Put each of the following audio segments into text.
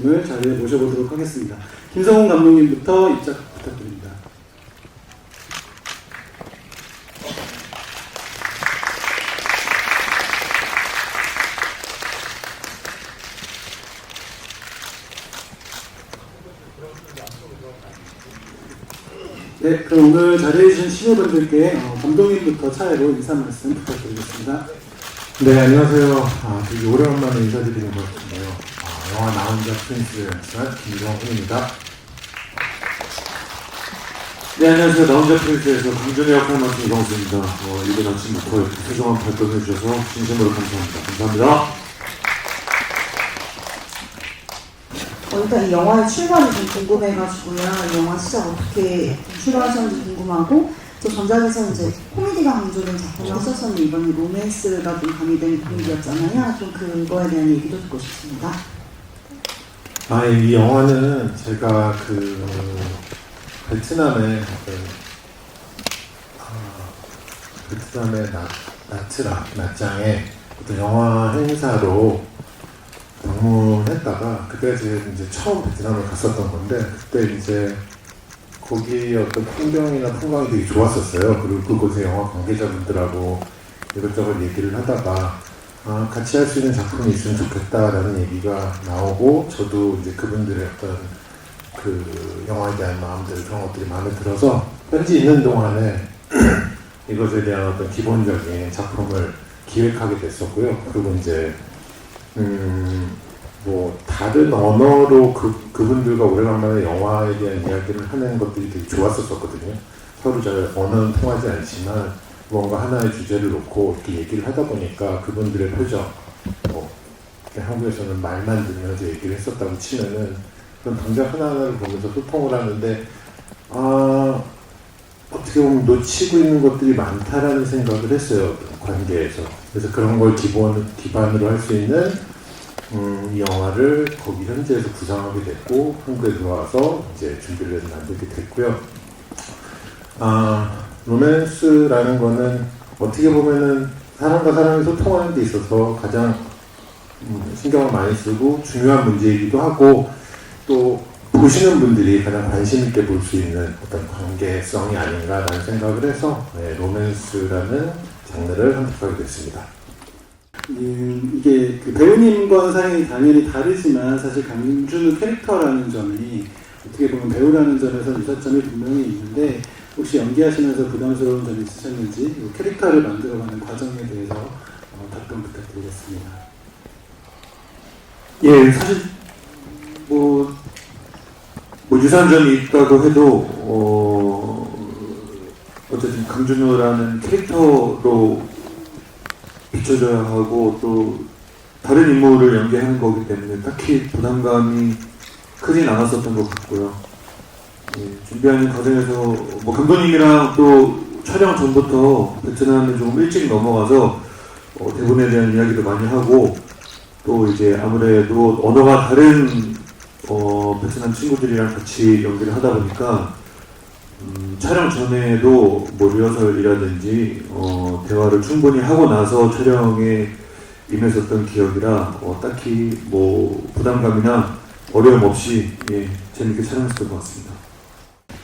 오늘 자리에 모셔보도록 하겠습니다. 김성훈 감독님부터 입장 부탁드립니다. 네, 그럼 오늘 자리해 주신 시민분들께 감독님부터 차례로 인사 말씀 부탁드리겠습니다. 네, 안녕하세요. 되게 오래간만에 인사드리는 것 같은데요. 영화 나 혼자 프린스를 연출한 김성훈입니다. 네, 안녕하세요. 나 혼자 프린스에서 강준의 역할 맡은 이광수입니다. 이번 아침부터 이렇게 소중한 발표를 해주셔서 진심으로 감사합니다. 감사합니다. 일단 이 영화의 출발이 좀 궁금해가지고요. 이 영화 시작 어떻게 출발하셨는지 궁금하고, 또 전작에서 이제 코미디가 강조된 작품을 하셨었는데 이번에 로맨스가 좀 가미된 분위기였잖아요. 좀 그거에 대한 얘기도 듣고 싶습니다. 이 영화는 제가 베트남의 나트랑에 어떤 영화 행사로 방문했다가, 그때 제가 이제 처음 베트남을 갔었던 건데, 그때 이제 거기 어떤 풍경이나 풍광이 되게 좋았었어요. 그리고 그곳의 영화 관계자분들하고 이것저것 얘기를 하다가 같이 할 수 있는 작품이 있으면 좋겠다라는 얘기가 나오고, 저도 이제 그분들의 어떤 그 영화에 대한 마음들, 그런 것들이 마음에 들어서 현지 있는 동안에 이것에 대한 어떤 기본적인 작품을 기획하게 됐었고요. 그리고 이제 다른 언어로 그분들과 오래간만에 영화에 대한 이야기를 하는 것들이 되게 좋았었거든요. 서로 잘 언어는 통하지 않지만 뭔가 하나의 주제를 놓고 이렇게 얘기를 하다 보니까 그분들의 표정, 한국에서는 말만 들으면서 얘기를 했었다고 치면은 그런 동작 하나하나를 보면서 소통을 하는데, 어떻게 보면 놓치고 있는 것들이 많다라는 생각을 했어요, 관계에서. 그래서 그런 걸 기반으로 할 수 있는 이 영화를 거기 현지에서 구상하게 됐고, 한국에 들어와서 이제 준비를 해서 만들게 됐고요. 로맨스라는 거는 어떻게 보면은 사람과 사람이 소통하는 데 있어서 가장 신경을 많이 쓰고 중요한 문제이기도 하고, 또 보시는 분들이 가장 관심 있게 볼 수 있는 어떤 관계성이 아닌가라는 생각을 해서 로맨스라는 장르를 선택하게 됐습니다. 이게 그 배우님과는 사연이 당연히 다르지만 사실 강준우 캐릭터라는 점이 어떻게 보면 배우라는 점에서 유사점이 분명히 있는데, 혹시 연기하시면서 부담스러운 점이 있으셨는지 캐릭터를 만들어가는 과정에 대해서 답변 부탁드리겠습니다. 예, 사실 유사한 점이 있다고 해도 어쨌든 강준호라는 캐릭터로 비춰져야 하고 또 다른 인물을 연기하는 거기 때문에 딱히 부담감이 크진 않았었던 것 같고요. 준비하는 과정에서 감독님이랑 또 촬영 전부터 베트남에 좀 일찍 넘어가서 대본에 대한 이야기도 많이 하고, 또 이제 아무래도 언어가 다른 베트남 친구들이랑 같이 연기를 하다 보니까 촬영 전에도 리허설이라든지 대화를 충분히 하고 나서 촬영에 임했었던 기억이라 딱히 부담감이나 어려움 없이 재밌게 촬영했던 것 같습니다.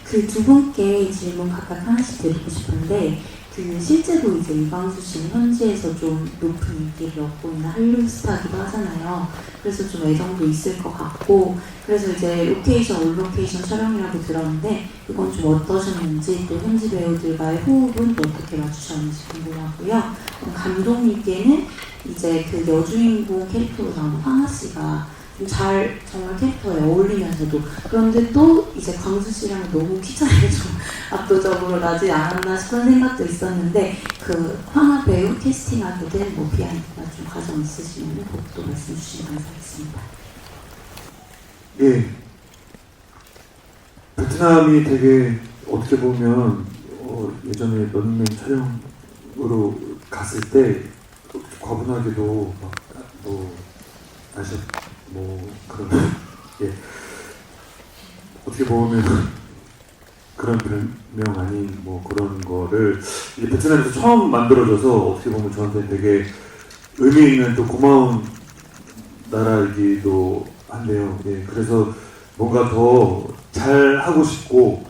그 두 분께 질문 각각 하나씩 드리고 싶은데, 실제로 이제 이광수 씨는 현지에서 좀 높은 인기를 얻고 있는 한류 스타기도 하잖아요. 그래서 좀 애정도 있을 것 같고, 그래서 이제 올 로케이션 촬영이라고 들었는데, 그건 좀 어떠셨는지, 또 현지 배우들과의 호흡은 또 어떻게 맞추셨는지 궁금하고요. 감독님께는 이제 그 여주인공 캐릭터로 나오는 황하 씨가 정말 캐릭터에 어울리면서도, 그런데 또 이제 광수 씨랑 너무 키 차이가 좀 압도적으로 나지 않았나 싶은 생각도 있었는데, 그 황하 배우 캐스팅하게 된 비하인드나 좀 과정 있으시면 그것도 말씀 주시면 감사하겠습니다. 예, 베트남이 되게 어떻게 보면 예전에 런닝맨 촬영으로 갔을 때 과분하게도 그런 어떻게 보면 그런 별명 아닌 그런 거를 이제 베트남에서 처음 만들어져서 어떻게 보면 저한테 되게 의미 있는 또 고마운 나라이기도 한대요. 예, 그래서 뭔가 더 잘하고 싶고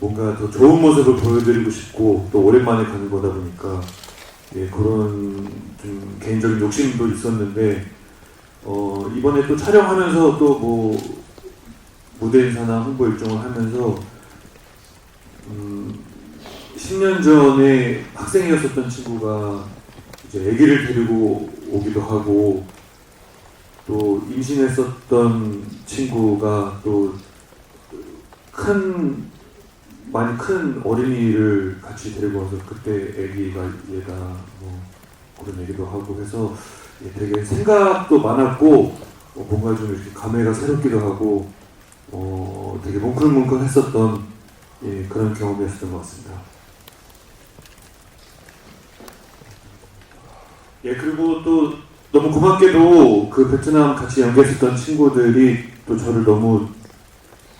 뭔가 더 좋은 모습을 보여드리고 싶고 또 오랜만에 가는 거다 보니까 예, 그런 좀 개인적인 욕심도 있었는데 이번에 또 촬영하면서 또 뭐 무대 인사나 홍보 일정을 하면서 10년 전에 학생이었었던 친구가 이제 아기를 데리고 오기도 하고 또 임신했었던 친구가 또 많이 큰 어린이를 같이 데리고 와서 그때 아기가 얘가 뭐 그런 얘기도 하고 해서 예, 되게 생각도 많았고 뭔가 좀 이렇게 감회가 새롭기도 하고 되게 뭉클뭉클했었던 예, 그런 경험이었던 것 같습니다. 예, 그리고 또 너무 고맙게도 그 베트남 같이 연기했었던 친구들이 또 저를 너무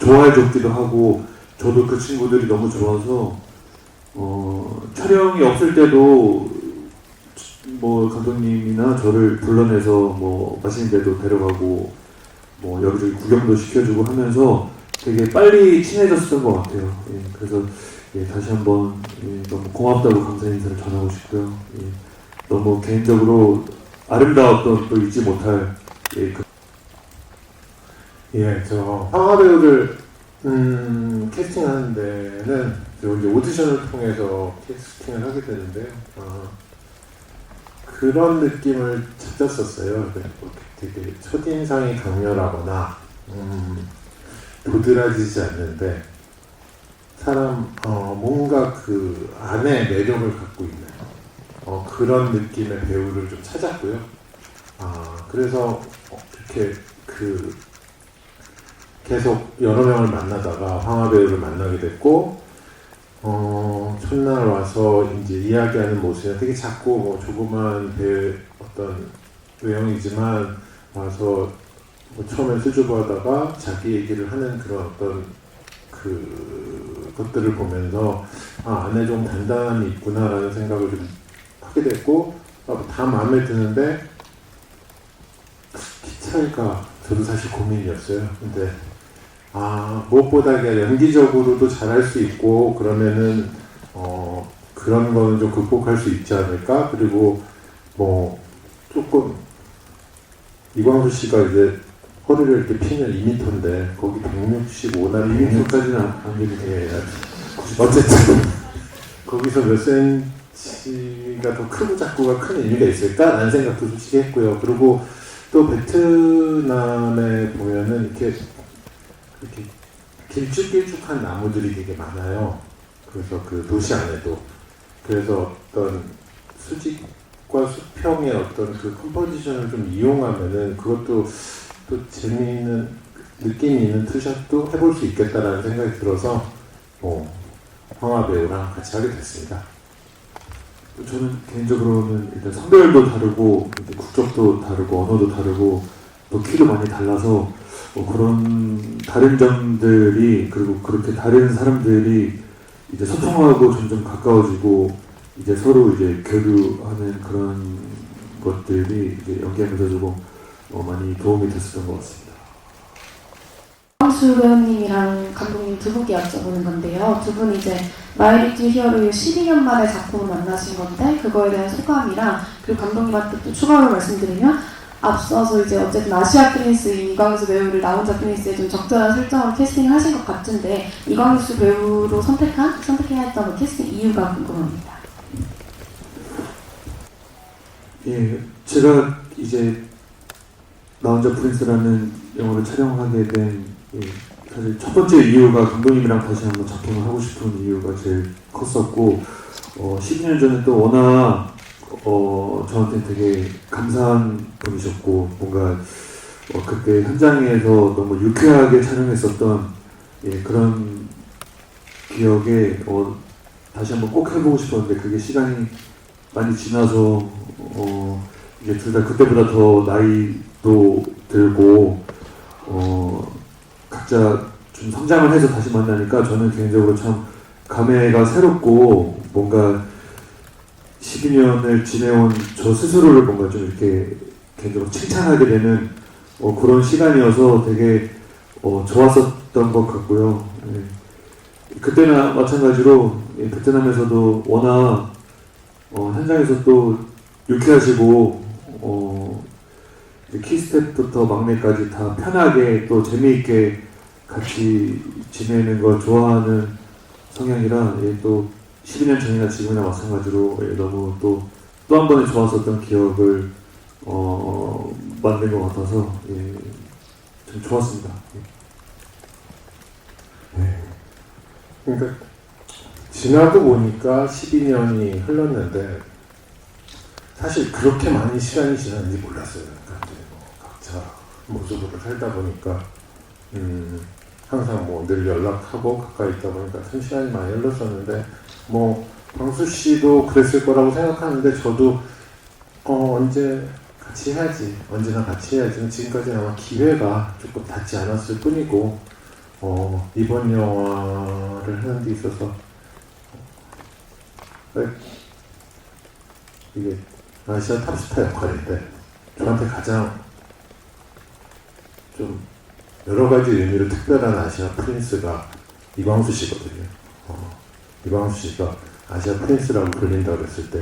좋아해 줬기도 하고 저도 그 친구들이 너무 좋아서 촬영이 없을 때도 뭐 감독님이나 저를 불러내서 뭐 맛있는 데도 데려가고 뭐 여기저기 구경도 시켜주고 하면서 되게 빨리 친해졌었던 것 같아요. 예, 그래서 예, 다시 한번 예, 너무 고맙다고 감사 인사를 전하고 싶고요. 예, 너무 개인적으로 아름다웠던 또 잊지 못할 저 황하 배우를 캐스팅하는 데는 저 이제 오디션을 통해서 캐스팅을 하게 되는데요. 그런 느낌을 찾았었어요. 되게 첫인상이 강렬하거나 도드라지지 않는데 뭔가 그 안에 매력을 갖고 있는 그런 느낌의 배우를 좀 찾았고요. 그래서 이렇게 계속 여러 명을 만나다가 황하 배우를 만나게 됐고, 첫날 와서 이제 이야기하는 모습이 되게 작고 뭐 조그만 어떤 외형이지만 와서 뭐 처음에 수줍어하다가 자기 얘기를 하는 그런 어떤 것들을 보면서 안에 좀 단단함이 있구나라는 생각을 좀 하게 됐고, 다 마음에 드는데 키 차이가 저도 사실 고민이었어요. 근데 무엇보다 그냥 연기적으로도 잘할 수 있고 그러면은 그런 거는 좀 극복할 수 있지 않을까. 그리고 뭐 조금 이광수 씨가 이제 허리를 이렇게 피면 2m인데 거기 165나 2m까지는 안 되는데 어쨌든 거기서 몇 센치가 더 크고 작고가 큰 의미가 있을까라는 생각도 솔직히 했고요. 그리고 또 베트남에 보면은 이렇게 길쭉길쭉한 나무들이 되게 많아요. 그래서 그 도시 안에도. 그래서 어떤 수직과 수평의 어떤 그 컴포지션을 좀 이용하면은 그것도 또 재미있는 느낌이 있는 투샷도 해볼 수 있겠다라는 생각이 들어서 황하 배우랑 같이 하게 됐습니다. 저는 개인적으로는 일단 성별도 다르고 이제 국적도 다르고 언어도 다르고 또 키도 많이 달라서 그런 다른 점들이 그리고 그렇게 다른 사람들이 이제 소통하고 점점 가까워지고 이제 서로 이제 교류하는 그런 것들이 이제 연기하면서 조금 많이 도움이 됐었던 것 같습니다. 이광수 배우님이랑 감독님 두 분께 여쭤보는 건데요. 두 분이 이제 마이리트 히어로의 12년 만에 작품을 만나신 건데 그거에 대한 소감이랑 그리고 감독님한테 또 추가로 말씀드리면 앞서서 이제 어쨌든 아시아 프린스인 이광수 배우를 나 혼자 프린스에 좀 적절한 설정으로 캐스팅을 하신 것 같은데 이광수 배우로 선택해야 했던 캐스팅 이유가 궁금합니다. 예, 제가 이제 나 혼자 프린스라는 영화를 촬영하게 된 사실 첫 번째 이유가 감독님이랑 다시 한번 작품을 하고 싶은 이유가 제일 컸었고 12년 전에 또 워낙 저한테 되게 감사한 분이셨고 뭔가 그때 현장에서 너무 유쾌하게 촬영했었던 그런 기억에 다시 한번 꼭 해보고 싶었는데 그게 시간이 많이 지나서 이제 둘 다 그때보다 더 나이도 들고 각자 좀 성장을 해서 다시 만나니까 저는 개인적으로 참 감회가 새롭고 뭔가 12년을 지내온 저 스스로를 뭔가 좀 이렇게 개인적으로 칭찬하게 되는 그런 시간이어서 되게 좋았었던 것 같고요. 예. 그때나 마찬가지로 베트남에서도 워낙 현장에서 또 유쾌하시고 키스텝부터 막내까지 다 편하게 또 재미있게 같이 지내는 걸 좋아하는 성향이라 또 12년 전이나 지금이나 마찬가지로 너무 또 한 번에 좋았었던 기억을 만든 것 같아서 좀 좋았습니다. 그러니까 지나고 보니까 12년이 흘렀는데 사실 그렇게 많이 시간이 지났는지 몰랐어요. 그러니까 이제 각자 모습으로 살다 보니까 항상 늘 연락하고 가까이 있다 보니까 참 시간이 많이 흘렀었는데 광수 씨도 그랬을 거라고 생각하는데 저도 언제 같이 해야지, 언제나 같이 해야지. 지금까지는 아마 기회가 조금 닿지 않았을 뿐이고 이번 영화를 하는 데 있어서 이게 아시아 탑스타 역할인데 저한테 가장 좀 여러 가지 의미로 특별한 아시아 프린스가 이광수 씨거든요. 이광수 씨가 아시아 프린스라고 불린다고 그랬을 때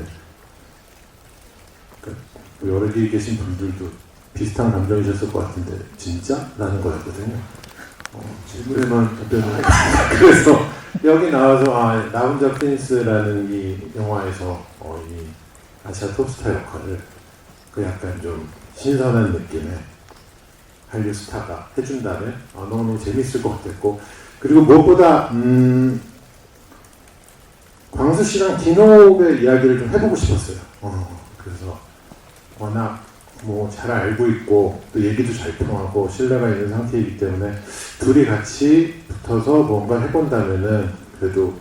여기 계신 분들도 비슷한 감정이셨을 것 같은데 진짜? 라는 거였거든요. 질문에만 답변을 그래서 여기 나와서 나 혼자 프린스라는 이 영화에서 이 아시아 톱스타 역할을 약간 좀 신선한 느낌의 한류 스타가 해준다면 너무 재밌을 것 같았고, 그리고 무엇보다 광수 씨랑 디노의 이야기를 좀 해보고 싶었어요. 그래서 워낙 잘 알고 있고 또 얘기도 잘 통하고 신뢰가 있는 상태이기 때문에 둘이 같이 붙어서 뭔가 해본다면은 그래도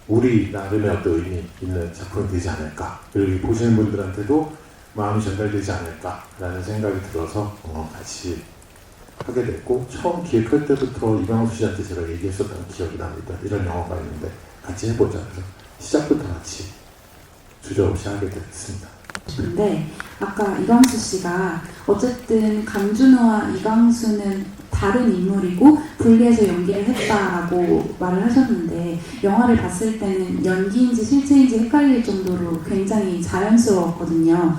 우리 나름의 어떤 의미 있는 작품이 되지 않을까, 그리고 보시는 분들한테도 마음이 전달되지 않을까라는 생각이 들어서 같이 하게 됐고, 처음 기획할 때부터 이광수 씨한테 제가 얘기했었던 기억이 납니다. 이런 영화가 있는데 같이 해보자. 그래서 시작부터 같이 주저없이 하게 됐습니다. 근데 아까 이광수 씨가 어쨌든 강준호와 이광수는 다른 인물이고 분리해서 연기를 했다라고 말을 하셨는데, 영화를 봤을 때는 연기인지 실제인지 헷갈릴 정도로 굉장히 자연스러웠거든요.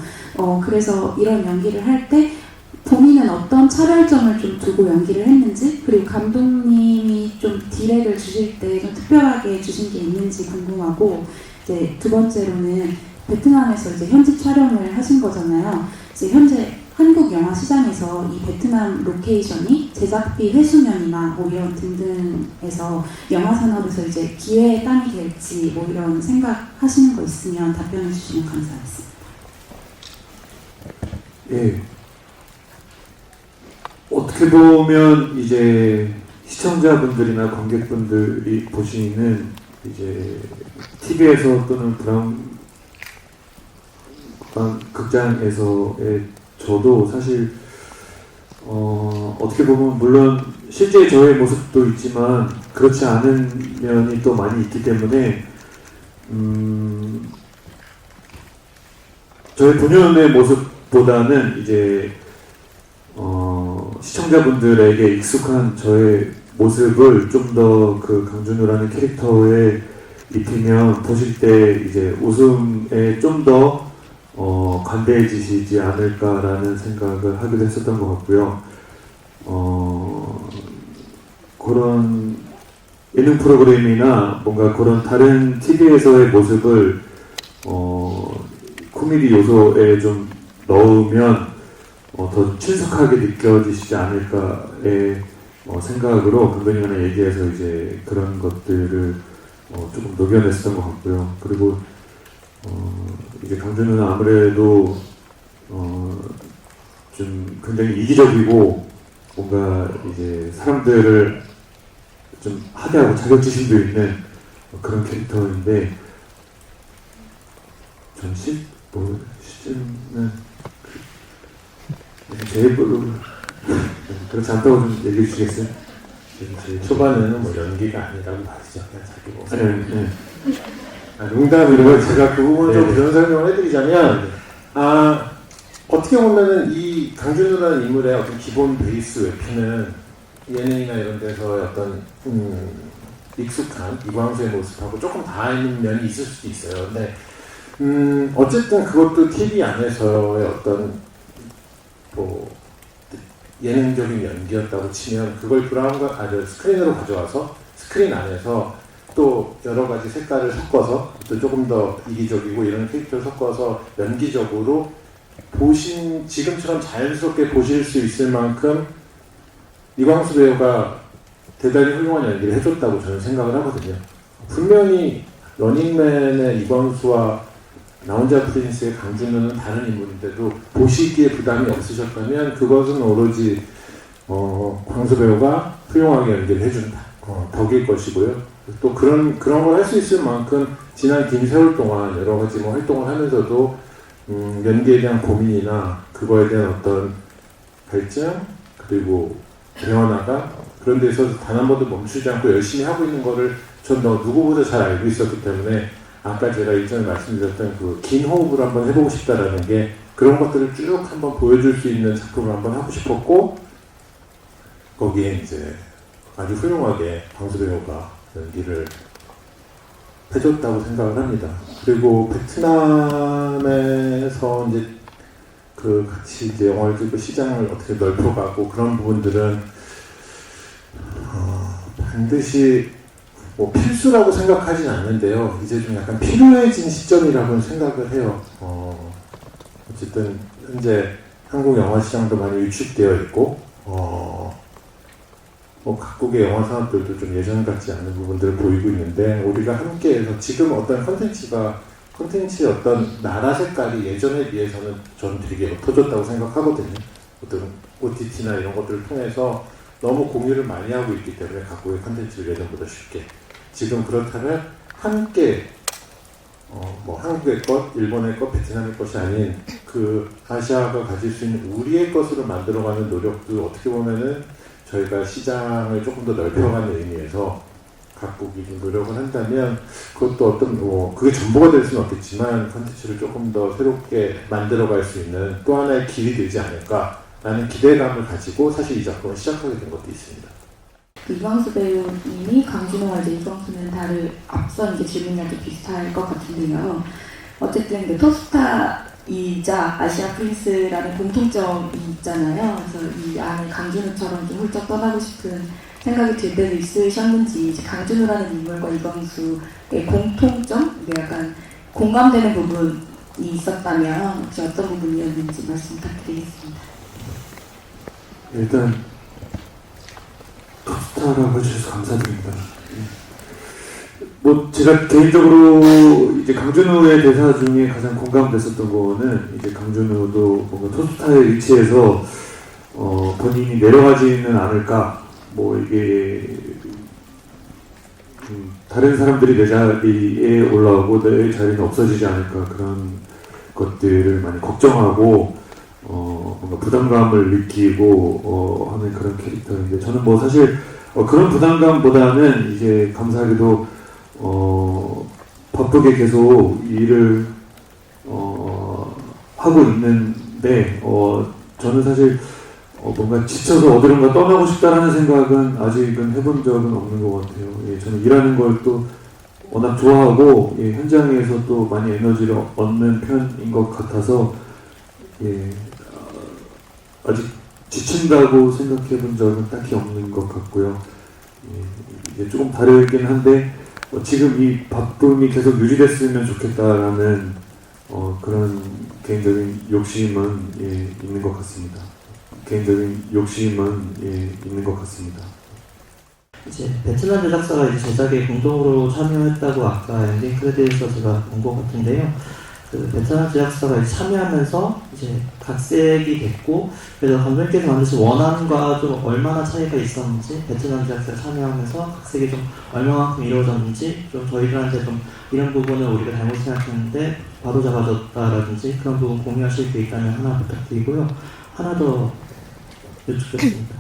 그래서 이런 연기를 할 때 본인은 어떤 차별점을 좀 두고 연기를 했는지, 그리고 감독님이 좀 디렉을 주실 때 좀 특별하게 주신 게 있는지 궁금하고, 이제 두 번째로는 베트남에서 이제 현지 촬영을 하신 거잖아요. 이제 현재 한국 영화 시장에서 이 베트남 로케이션이 제작비 회수면이나 이런 등등에서 영화 산업에서 이제 기회의 땅이 될지 이런 생각하시는 거 있으면 답변해 주시면 감사하겠습니다. 예. 어떻게 보면 이제 시청자분들이나 관객분들이 보시는 이제 TV에서 또는 극장에서의 저도 사실 어떻게 보면 물론 실제 저의 모습도 있지만 그렇지 않은 면이 또 많이 있기 때문에 저의 본연의 모습보다는 이제 시청자분들에게 익숙한 저의 모습을 좀 더 그 강준호라는 캐릭터에 입히면 보실 때 이제 웃음에 좀 더 관대해지시지 않을까라는 생각을 하기도 했었던 것 같고요. 그런 예능 프로그램이나 뭔가 그런 다른 TV에서의 모습을 코미디 요소에 좀 넣으면 더 친숙하게 느껴지시지 않을까의 생각으로 감독님이랑 얘기해서 이제 그런 것들을 조금 녹여냈었던 것 같고요. 그리고 이제 강준호는 아무래도 좀 굉장히 이기적이고 뭔가 이제 사람들을 좀 하대하고 자격지심도 있는 그런 캐릭터인데, 전 실제는 제 입으로 그렇지 않다고 좀 얘기해 주시겠어요? 초반에는 연기가 아니라고 말이죠. 그냥 자기 모습. 네. 농담이고 제가 그 부분 좀 네. 그런 설명을 해드리자면 어떻게 어떻게 보면은 이 강준우라는 인물의 어떤 기본 베이스 외피는 예능이나 이런 데서 어떤 익숙한 이광수의 모습하고 조금 다른 면이 있을 수도 있어요. 근데 어쨌든 그것도 TV 안에서의 어떤 뭐 예능적인 연기였다고 치면 그걸 스크린으로 가져와서 스크린 안에서 또 여러 가지 색깔을 섞어서 또 조금 더 이기적이고 이런 캐릭터를 섞어서 연기적으로 지금처럼 자연스럽게 보실 수 있을 만큼 이광수 배우가 대단히 훌륭한 연기를 해줬다고 저는 생각을 하거든요. 분명히 러닝맨의 이광수와 나 혼자 프린스의 강준우는 다른 인물인데도 보시기에 부담이 없으셨다면 그것은 오로지 광수 배우가 훌륭하게 연기를 해준다 덕일 것이고요. 또 그런 걸 할 수 있을 만큼 지난 긴 세월 동안 여러 가지 활동을 하면서도 연기에 대한 고민이나 그거에 대한 어떤 갈증 그리고 배워나가 그런 데서 단 한 번도 멈추지 않고 열심히 하고 있는 거를 전 누구보다 잘 알고 있었기 때문에 아까 제가 이전에 말씀드렸던 그 긴 호흡을 한번 해보고 싶다라는 게 그런 것들을 쭉 한번 보여줄 수 있는 작품을 한번 하고 싶었고 거기에 이제 아주 훌륭하게 광수 배우가 연기를 해줬다고 생각을 합니다. 그리고 베트남에서 이제 같이 이제 영화를 찍고 시장을 어떻게 넓혀가고 그런 부분들은 반드시 필수라고 생각하진 않는데요. 이제 좀 약간 필요해진 시점이라고 생각을 해요. 어쨌든 현재 한국 영화 시장도 많이 위축되어 있고 각국의 영화 산업들도 좀 예전 같지 않은 부분들을 보이고 있는데 우리가 함께해서 지금 어떤 컨텐츠의 어떤 나라 색깔이 예전에 비해서는 저는 되게 옅어졌다고 생각하거든요. 어떤 OTT나 이런 것들을 통해서 너무 공유를 많이 하고 있기 때문에 각국의 컨텐츠를 예전보다 쉽게 지금 그렇다면 함께 한국의 것, 일본의 것, 베트남의 것이 아닌 그 아시아가 가질 수 있는 우리의 것으로 만들어가는 노력도 어떻게 보면은 저희가 시장을 조금 더 넓혀가는 의미에서 각국이 좀 노력을 한다면 그것도 어떤 그게 전부가 될 수는 없겠지만 컨텐츠를 조금 더 새롭게 만들어갈 수 있는 또 하나의 길이 되지 않을까라는 기대감을 가지고 사실 이 작품을 시작하게 된 것도 있습니다. 이광수 배우님이 강준호와 이제 이광수는 다를 앞선 이제 질문이랑 좀 비슷할 것 같은데요. 어쨌든 토스타이자 아시아 프린스라는 공통점이 있잖아요. 그래서 이 안에 강준호처럼 좀 훌쩍 떠나고 싶은 생각이 들 때도 있으셨는지 강준호라는 인물과 이광수의 공통점, 약간 공감되는 부분이 있었다면 혹시 어떤 부분이었는지 말씀 부탁드리겠습니다. 일단 톱스타라고 해주셔서 감사드립니다. 제가 개인적으로 이제 강준호의 대사 중에 가장 공감됐었던 거는 이제 강준호도 뭔가 톱스타의 위치에서 본인이 내려가지는 않을까, 이게 다른 사람들이 내 자리에 올라오고 내 자리는 없어지지 않을까 그런 것들을 많이 걱정하고 뭔가 부담감을 느끼고 하는 그런 캐릭터인데 저는 사실 그런 부담감보다는 이제 감사하게도 바쁘게 계속 일을 하고 있는데 저는 사실 뭔가 지쳐서 어디론가 떠나고 싶다라는 생각은 아직은 해본 적은 없는 것 같아요. 예, 저는 일하는 걸 또 워낙 좋아하고 현장에서 또 많이 에너지를 얻는 편인 것 같아서 아직 지친다고 생각해 본 적은 딱히 없는 것 같고요. 이제 조금 다르긴 한데 지금 이 바쁨이 계속 유지됐으면 좋겠다라는 그런 개인적인 욕심은 있는 것 같습니다. 있는 것 같습니다. 이제 베트남 제작사가 이제 제작에 공동으로 참여했다고 아까 엔딩 크레딧에서 제가 본 것 같은데요. 그 베트남 제작사가 이제 참여하면서 이제 각색이 됐고, 그래서 감독님께서 만드신 원안과 좀 얼마나 차이가 있었는지, 베트남 제작사가 참여하면서 각색이 좀 얼마만큼 이루어졌는지, 좀 저희들한테 좀 이런 부분을 우리가 잘못 생각했는데 바로 잡아줬다라든지 그런 부분 공유하실 게 있다면 하나 부탁드리고요. 하나 더 여쭙겠습니다.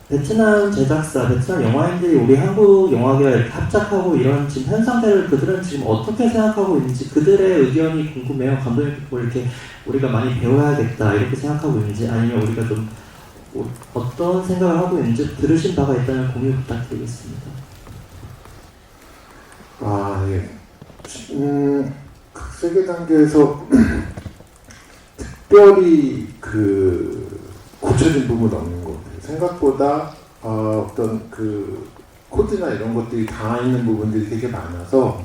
베트남 제작사, 베트남 영화인들이 우리 한국 영화계와 이렇게 합작하고 이런 지금 현상들을 그들은 지금 어떻게 생각하고 있는지 그들의 의견이 궁금해요. 감독님 보고 이렇게 우리가 많이 배워야겠다 이렇게 생각하고 있는지 아니면 우리가 좀 어떤 생각을 하고 있는지 들으신 바가 있다면 공유 부탁드리겠습니다. 아, 예. 각색의 단계에서 특별히 고쳐진 부분은 없는 것 같아요. 생각보다 어떤 코드나 이런 것들이 닿아있는 부분들이 되게 많아서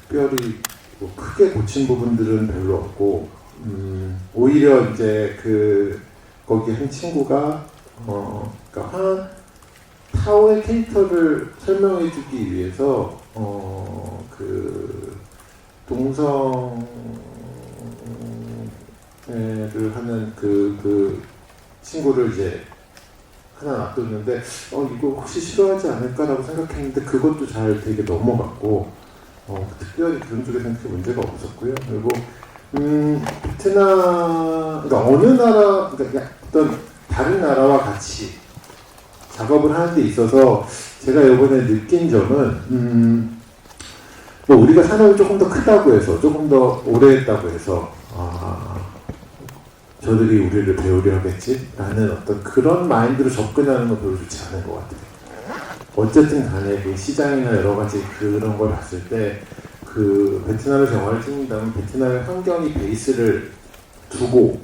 특별히 뭐 크게 고친 부분들은 별로 없고 오히려 이제 거기 한 친구가 그러니까 타오의 캐릭터를 설명해주기 위해서 동성애를 하는 그 친구를 이제 하나 놔뒀는데 이거 혹시 싫어하지 않을까라고 생각했는데 그것도 잘 되게 넘어갔고 특별히 그런 쪽에서는 크게 문제가 없었고요. 그리고 베트남 그러니까 어느 나라 그러니까 어떤 다른 나라와 같이 작업을 하는 데 있어서 제가 이번에 느낀 점은 뭐 우리가 산업이 조금 더 크다고 해서 조금 더 오래 했다고 해서 저들이 우리를 배우려 하겠지? 라는 어떤 그런 마인드로 접근하는 건 별로 좋지 않은 것 같아요. 어쨌든 간에 그 시장이나 여러 가지 그런 걸 봤을 때 베트남에서 영화를 찍는다면 베트남의 환경이 베이스를 두고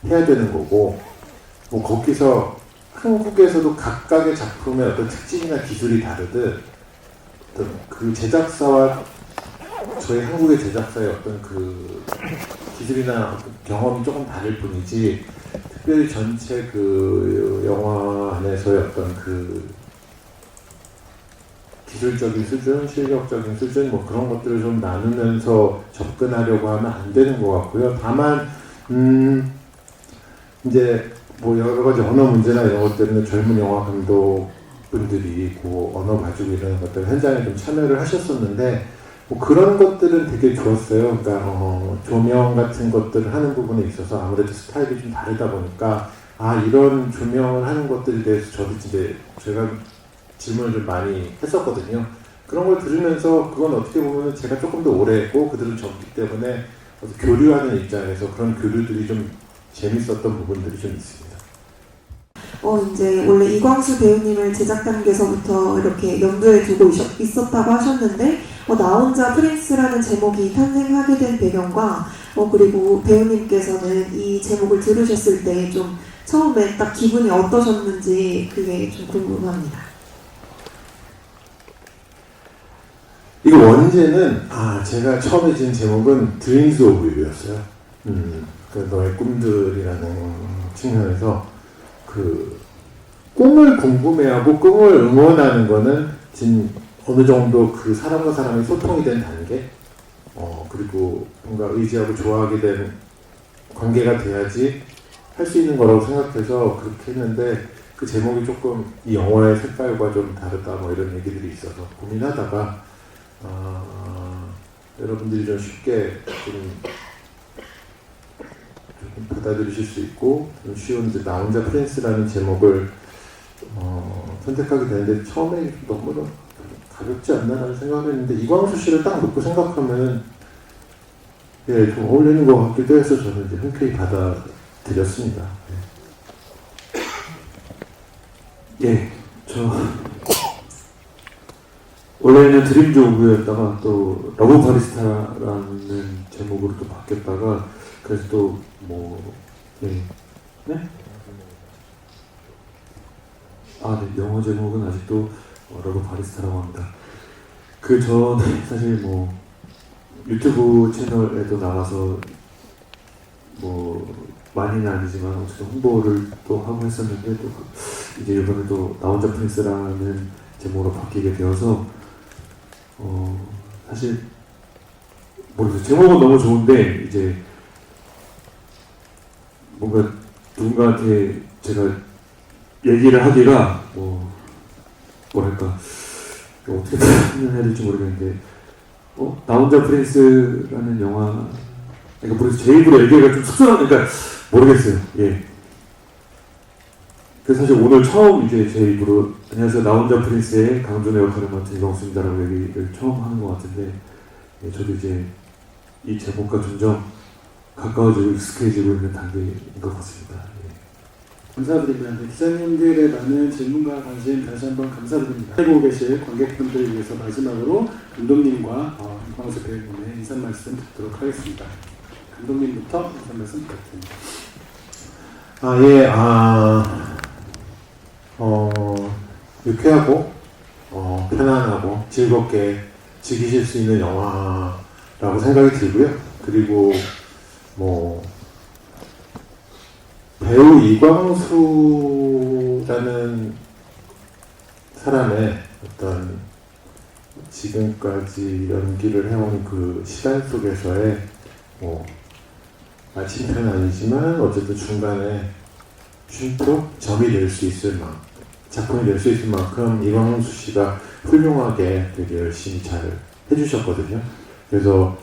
해야 되는 거고 뭐 거기서 한국에서도 각각의 작품의 어떤 특징이나 기술이 다르듯 어떤 그 제작사와 저희 한국의 제작사의 어떤 기술이나 어떤 경험이 조금 다를 뿐이지 특별히 전체 영화 안에서의 어떤 기술적인 수준, 실력적인 수준 뭐 그런 것들을 좀 나누면서 접근하려고 하면 안 되는 것 같고요. 다만 이제 뭐 여러 가지 언어 문제나 이런 것 때문에 젊은 영화 감독분들이 언어 가지고 이런 것들 현장에 좀 참여를 하셨었는데 뭐 그런 것들은 되게 좋았어요. 그러니까 조명 같은 것들을 하는 부분에 있어서 아무래도 스타일이 좀 다르다 보니까 이런 조명을 하는 것들에 대해서 저도 이제 제가 질문을 좀 많이 했었거든요. 그런 걸 들으면서 그건 어떻게 보면 제가 조금 더 오래 했고 그들은 젊기 때문에 교류하는 입장에서 그런 교류들이 좀 재밌었던 부분들이 좀 있습니다. 이제 원래 이광수 배우님을 제작 단계에서부터 이렇게 염두에 두고 있었다고 하셨는데 나 혼자 프린스라는 제목이 탄생하게 된 배경과 그리고 배우님께서는 이 제목을 들으셨을 때 좀 처음에 딱 기분이 어떠셨는지 그게 좀 궁금합니다. 이거 원제는 제가 처음에 지은 제목은 Dreams of You였어요. 너의 꿈들이라는 측면에서 꿈을 궁금해하고 꿈을 응원하는 거는 지금 어느 정도 그 사람과 사람이 소통이 된 단계 그리고 뭔가 의지하고 좋아하게 된 관계가 돼야지 할 수 있는 거라고 생각해서 그렇게 했는데 그 제목이 조금 이 영화의 색깔과 좀 다르다 뭐 이런 얘기들이 있어서 고민하다가 여러분들이 좀 쉽게 좀 받아들이실 수 있고 좀 쉬운 이제 나 혼자 프린스라는 제목을 선택하게 되는데 처음에 너무 가볍지 않나라는 생각을 했는데 이광수 씨를 딱 놓고 생각하면 좀 어울리는 것 같기도 해서 저는 이제 흔쾌히 받아들였습니다. 원래는 드림즈 오브였다가 또 러브 바리스타라는 제목으로 또 바뀌었다가 그래서 또 영어 제목은 아직도 러브 바리스타라고 합니다. 전에 사실 유튜브 채널에도 나가서 많이는 아니지만 어쨌든 홍보를 또 하고 했었는데 또 이제 이번에 또 나 혼자 프린스라는 제목으로 바뀌게 되어서 사실 모르겠어요. 제목은 너무 좋은데 이제 뭔가 누군가한테 제가 얘기를 하기가 뭐랄까 어떻게 설명해야 될지 모르겠는데 나 혼자 프린스라는 영화 그러니까 모르겠어요. 제 입으로 얘기하기가 좀 쑥스러우니까 모르겠어요. 그 사실 오늘 처음 이제 제 입으로 안녕하세요 나 혼자 프린스의 강준의 역할을 맡은 이광수입니다라고 얘기를 처음 하는 것 같은데 예, 저도 이제 이 제목과 점점 가까워지고 익숙해지고 있는 단계인 것 같습니다. 예. 감사드립니다. 네, 기자님들의 많은 질문과 관심 다시 한번 감사드립니다. 알고 계실 관객분들을 위해서 마지막으로 감독님과 이광수 배우님의 인사 말씀 듣도록 하겠습니다. 감독님부터 인사 말씀 부탁드립니다. 유쾌하고 편안하고 즐겁게 즐기실 수 있는 영화라고 생각이 들고요. 그리고 뭐 배우 이광수라는 사람의 어떤 지금까지 연기를 해온 그 시간 속에서의 뭐 마침표는 아니지만 어쨌든 중간에 쉼표 점이 될 수 있을 만큼 작품이 될 수 있을 만큼 이광수 씨가 훌륭하게 되게 열심히 잘 해주셨거든요. 그래서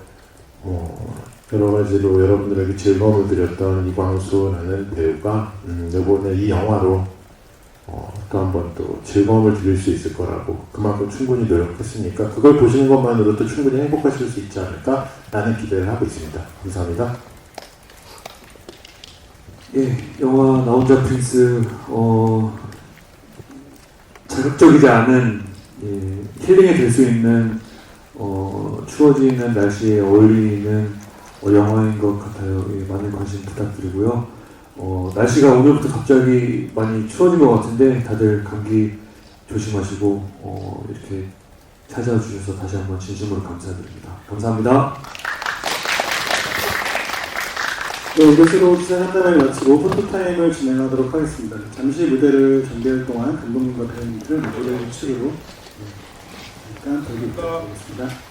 여러 가지로 여러분들에게 즐거움을 드렸던 이광수라는 배우가 이번에 이 영화로 또 한 번 또 즐거움을 드릴 수 있을 거라고 그만큼 충분히 노력했으니까 그걸 보시는 것만으로도 충분히 행복하실 수 있지 않을까라는 기대를 하고 있습니다. 감사합니다. 예, 영화 나 혼자 프린스 자극적이지 않은 힐링이 될 수 있는 추워지는 날씨에 어울리는 영화인 것 같아요. 예, 많은 관심 부탁드리고요. 날씨가 오늘부터 갑자기 많이 추워진 것 같은데 다들 감기 조심하시고 이렇게 찾아와 주셔서 다시 한번 진심으로 감사드립니다. 감사합니다. 네, 이것으로 기자 한달을 마치고 포토타임을 진행하도록 하겠습니다. 잠시 무대를 전개할 동안 감독님과 배우님들 무대 측으로 잠깐 돌기 부탁드리겠습니다.